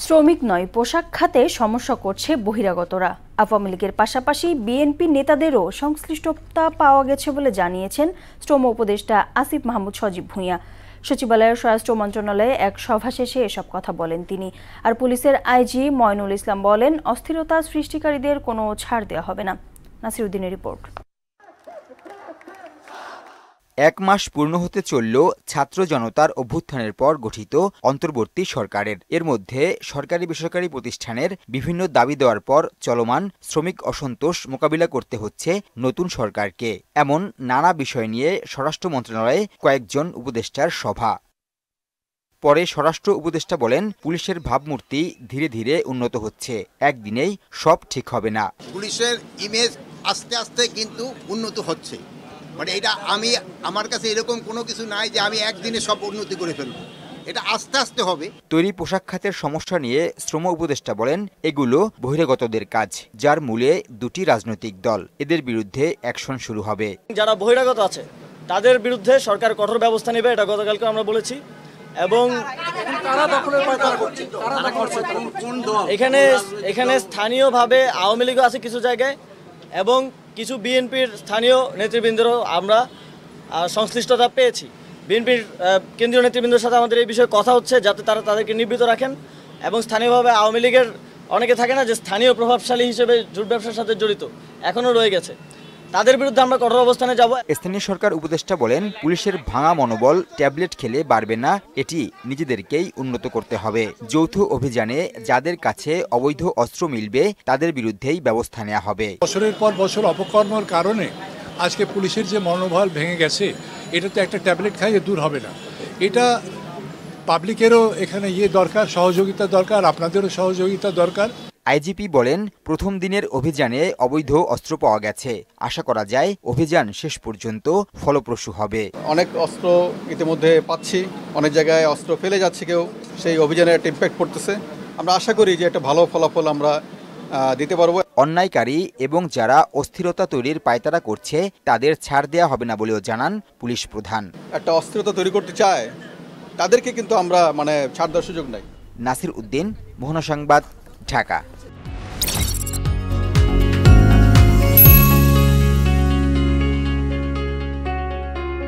শ্রমিক নয়, পোশাক খাতে সমস্যা করছে বহিরাগতরা। আওয়ামী লীগের পাশাপাশি বিএনপি নেতাদেরও সংশ্লিষ্টতা পাওয়া গেছে বলে জানিয়েছেন শ্রম উপদেষ্টা আসিফ মাহমুদ সজীব ভুঁইয়া। সচিবালয়ের স্বরাষ্ট্র মন্ত্রণালয়ে এক সভা শেষে এসব কথা বলেন তিনি। আর পুলিশের আইজি ময়নুল ইসলাম বলেন, অস্থিরতা সৃষ্টিকারীদের কোনো ছাড় দেওয়া হবে না। নাসির উদ্দিনের রিপোর্ট। এক মাস পূর্ণ হতে চলল ছাত্র জনতার অভ্যুত্থানের পর গঠিত অন্তর্বর্তী সরকারের। এর মধ্যে সরকারি বেসরকারি প্রতিষ্ঠানের বিভিন্ন দাবি দেওয়ার পর চলমান শ্রমিক অসন্তোষ মোকাবিলা করতে হচ্ছে নতুন সরকারকে। এমন নানা বিষয় নিয়ে স্বরাষ্ট্র মন্ত্রণালয়ে কয়েকজন উপদেষ্টার সভা। পরে স্বরাষ্ট্র উপদেষ্টা বলেন, পুলিশের ভাবমূর্তি ধীরে ধীরে উন্নত হচ্ছে, একদিনেই সব ঠিক হবে না। পুলিশের ইমেজ আস্তে আস্তে কিন্তু উন্নত হচ্ছে, মানে এটা আমার কাছে এরকম কোনো কিছু নাই যে আমি একদিনে সব উন্নতি করে ফেলবো, এটা আস্তে আস্তে হবে। তৈরি পোশাক খাতের সমস্যা নিয়ে শ্রম উপদেষ্টা বলেন, এগুলো বহিরাগতদের কাজ, যার মূলে দুটি রাজনৈতিক দল। এদের বিরুদ্ধে অ্যাকশন শুরু হবে। যারা বহিরাগত আছে তাদের বিরুদ্ধে সরকার কঠোর ব্যবস্থা নেবে, এটা গতকালকে আমরা বলেছি। এবং এখানে স্থানীয়ভাবে আওয়ামী লীগও আছে কিছু জায়গায়, এবং কিছু বিএনপির স্থানীয় নেতৃবৃন্দেরও আমরা সংশ্লিষ্টতা পেয়েছি। বিএনপির কেন্দ্রীয় নেতৃবৃন্দের সাথে আমাদের এই বিষয়ে কথা হচ্ছে, যাতে তারা তাদেরকে নিবৃত্ত রাখেন। এবং স্থানীয়ভাবে আওয়ামী লীগের অনেকে থাকে না যে স্থানীয় প্রভাবশালী হিসেবে জুট ব্যবসার সাথে জড়িত, এখনও রয়ে গেছে, তাদের বিরুদ্ধে আমরা কঠোর অবস্থানে যাব। স্থানীয় সরকার উপদেষ্টা বলেন, পুলিশের ভাঙা মনোবল ট্যাবলেট খেলে বাড়বে না, এটি নিজেদেরকেই উন্নত করতে হবে। যৌথ অভিযানে যাদের কাছে অবৈধ অস্ত্র মিলবে তাদের বিরুদ্ধেই ব্যবস্থা নেওয়া হবে। বছরের পর বছর অপকর্মের কারণে আজকে পুলিশের যে মনোবল ভেঙে গেছে, এটা তো একটা ট্যাবলেট খাইয়ে দূর হবে না। এটা পাবলিকেরও এখানে দরকার, সহযোগিতা দরকার, আপনাদেরও সহযোগিতা দরকার। আইজিপি বলেন, প্রথম দিনের অভিযানে অবৈধ অস্ত্র পাওয়া গেছে, আশা করা যায় অভিযান শেষ পর্যন্ত ফলপ্রসূ হবে। অনেক অস্ত্র ইতিমধ্যে পাচ্ছি, অনেক জায়গায় অস্ত্র ফেলে যাচ্ছে কেউ, সেই অভিযানে একটা ইম্প্যাক্ট পড়তেছে। আমরা আশা করি যে একটা ভালো ফলাফল আমরা দিতে পারবো। অন্যায়কারী এবং যারা অস্থিরতা তৈরির পায়তারা করছে তাদের ছাড় দেওয়া হবে না বলেও জানান পুলিশ প্রধান। একটা অস্থিরতা তৈরি করতে চায় তাদেরকে কিন্তু আমরা ছাড় দেওয়ার সুযোগ নাই। নাসির উদ্দিন, মোহনা সংবাদ, ঢাকা।